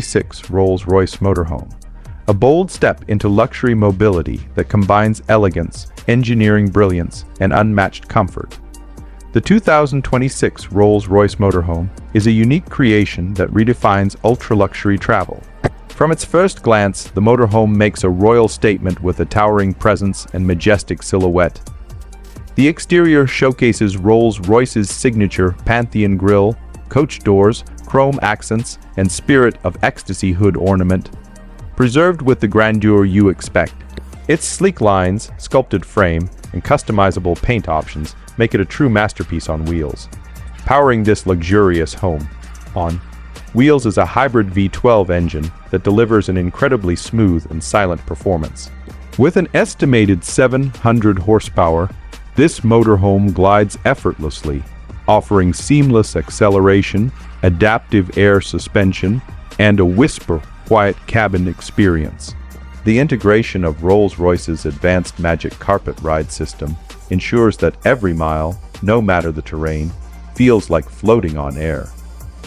2026 Rolls-Royce Motorhome, a bold step into luxury mobility that combines elegance, engineering brilliance, and unmatched comfort. The 2026 Rolls-Royce Motorhome is a unique creation that redefines ultra-luxury travel. From its first glance, the motorhome makes a royal statement with a towering presence and majestic silhouette. The exterior showcases Rolls-Royce's signature Pantheon grille, coach doors, chrome accents, and Spirit of Ecstasy hood ornament, preserved with the grandeur you expect. Its sleek lines, sculpted frame, and customizable paint options make it a true masterpiece on wheels. Powering this luxurious home on wheels is a hybrid V12 engine that delivers an incredibly smooth and silent performance. With an estimated 700 horsepower, this motorhome glides effortlessly, offering seamless acceleration, adaptive air suspension, and a whisper-quiet cabin experience. The integration of Rolls-Royce's advanced Magic Carpet ride system ensures that every mile, no matter the terrain, feels like floating on air.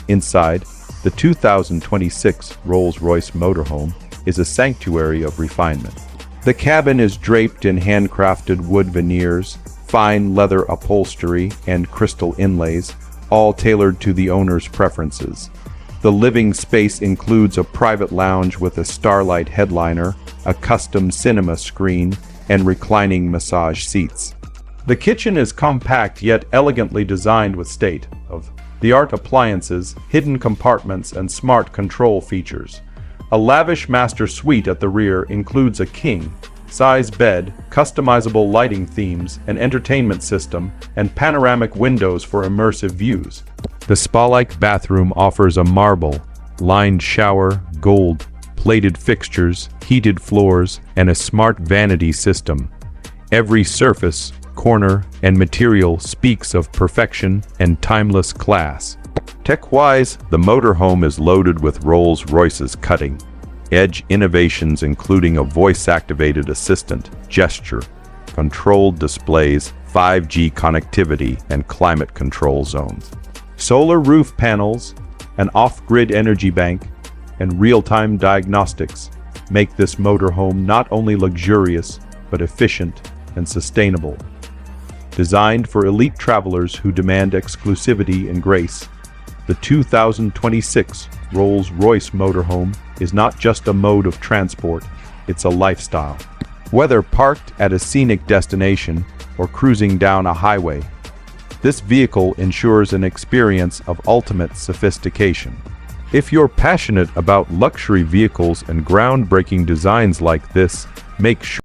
Inside, the 2026 Rolls-Royce Motorhome is a sanctuary of refinement. The cabin is draped in handcrafted wood veneers, fine leather upholstery, and crystal inlays, all tailored to the owner's preferences. The living space includes a private lounge with a starlight headliner, a custom cinema screen, and reclining massage seats. The kitchen is compact yet elegantly designed with state-of-the-art appliances, hidden compartments, and smart control features. A lavish master suite at the rear includes a king-size bed, customizable lighting themes, an entertainment system, and panoramic windows for immersive views. The spa-like bathroom offers a marble-lined shower, gold-plated fixtures, heated floors, and a smart vanity system. Every surface, corner, and material speaks of perfection and timeless class. Tech-wise, the motorhome is loaded with Rolls-Royce's cutting-edge innovations, including a voice-activated assistant, gesture-controlled displays, 5G connectivity, and climate control zones. Solar roof panels, an off-grid energy bank, and real-time diagnostics make this motorhome not only luxurious, but efficient and sustainable. Designed for elite travelers who demand exclusivity and grace, the 2026 Rolls-Royce Motorhome is not just a mode of transport, it's a lifestyle. Whether parked at a scenic destination or cruising down a highway, this vehicle ensures an experience of ultimate sophistication. If you're passionate about luxury vehicles and groundbreaking designs like this, make sure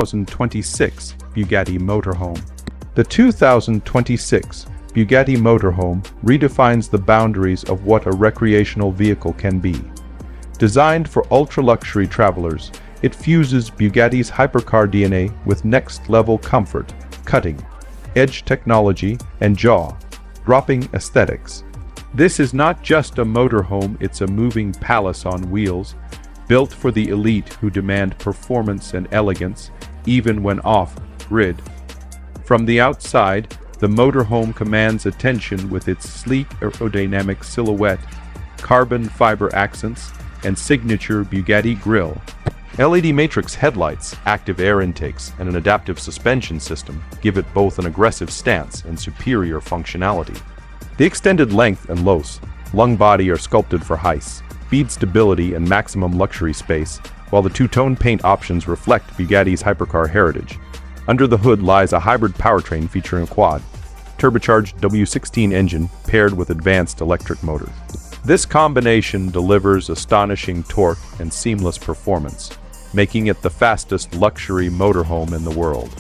2026 Bugatti Motorhome. The 2026 Bugatti Motorhome redefines the boundaries of what a recreational vehicle can be. Designed for ultra-luxury travelers, it fuses Bugatti's hypercar DNA with next-level comfort, cutting-edge technology, and jaw-dropping aesthetics. This is not just a motorhome, it's a moving palace on wheels, built for the elite who demand performance and elegance, even when off-grid. From the outside, the motorhome commands attention with its sleek aerodynamic silhouette, carbon fiber accents, and signature Bugatti grille. LED matrix headlights, active air intakes, and an adaptive suspension system give it both an aggressive stance and superior functionality. The extended length and lung body are sculpted for high speed stability and maximum luxury space, while the two-tone paint options reflect Bugatti's hypercar heritage. Under the hood lies a hybrid powertrain featuring a quad-turbocharged W16 engine paired with advanced electric motors. This combination delivers astonishing torque and seamless performance, making it the fastest luxury motorhome in the world.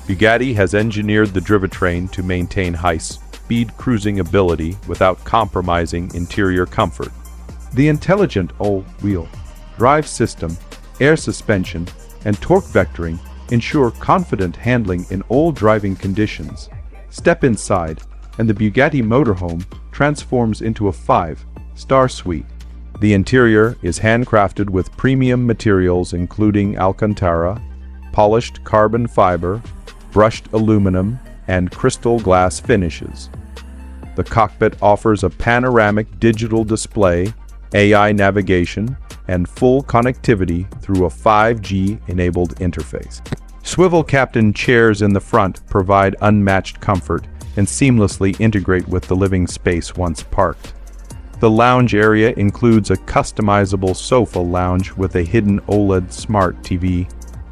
Bugatti has engineered the drivetrain to maintain high-speed cruising ability without compromising interior comfort. The intelligent all-wheel drive system, air suspension, and torque vectoring ensure confident handling in all driving conditions. Step inside, and the Bugatti Motorhome transforms into a 5-star suite. The interior is handcrafted with premium materials including Alcantara, polished carbon fiber, brushed aluminum, and crystal glass finishes. The cockpit offers a panoramic digital display, AI navigation, and full connectivity through a 5G-enabled interface. Swivel captain chairs in the front provide unmatched comfort and seamlessly integrate with the living space once parked. The lounge area includes a customizable sofa lounge with a hidden OLED smart TV,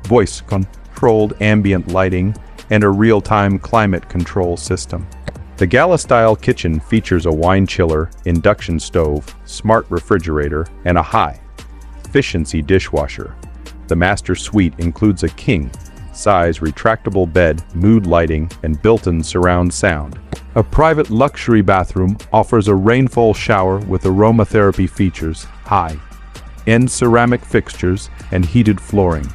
voice-controlled ambient lighting, and a real-time climate control system. The gala-style kitchen features a wine chiller, induction stove, smart refrigerator, and a high-efficiency dishwasher. The master suite includes a king-size retractable bed, mood lighting, and built-in surround sound. A private luxury bathroom offers a rainfall shower with aromatherapy features, high-end ceramic fixtures, and heated flooring.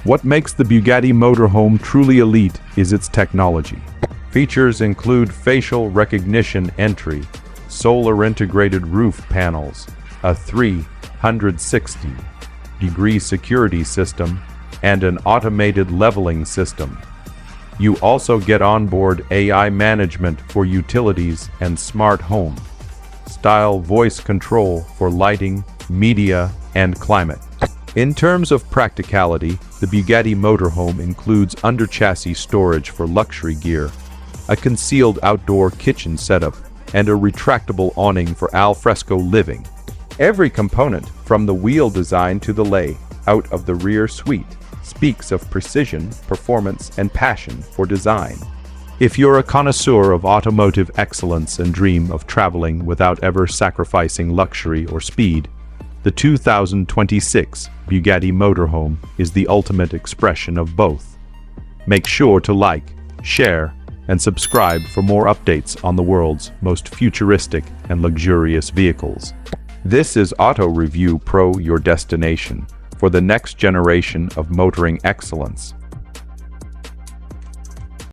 What makes the Bugatti Motorhome truly elite is its technology. Features include facial recognition entry, solar-integrated roof panels, a 360-degree security system, and an automated leveling system. You also get onboard AI management for utilities and smart home style voice control for lighting, media, and climate. In terms of practicality, the Bugatti Motorhome includes under-chassis storage for luxury gear, a concealed outdoor kitchen setup, and a retractable awning for al fresco living. Every component, from the wheel design to the layout of the rear suite, speaks of precision, performance, and passion for design. If you're a connoisseur of automotive excellence and dream of traveling without ever sacrificing luxury or speed, the 2026 Bugatti Motorhome is the ultimate expression of both. Make sure to like, share, and subscribe for more updates on the world's most futuristic and luxurious vehicles. This is Auto Review Pro, your destination for the next generation of motoring excellence.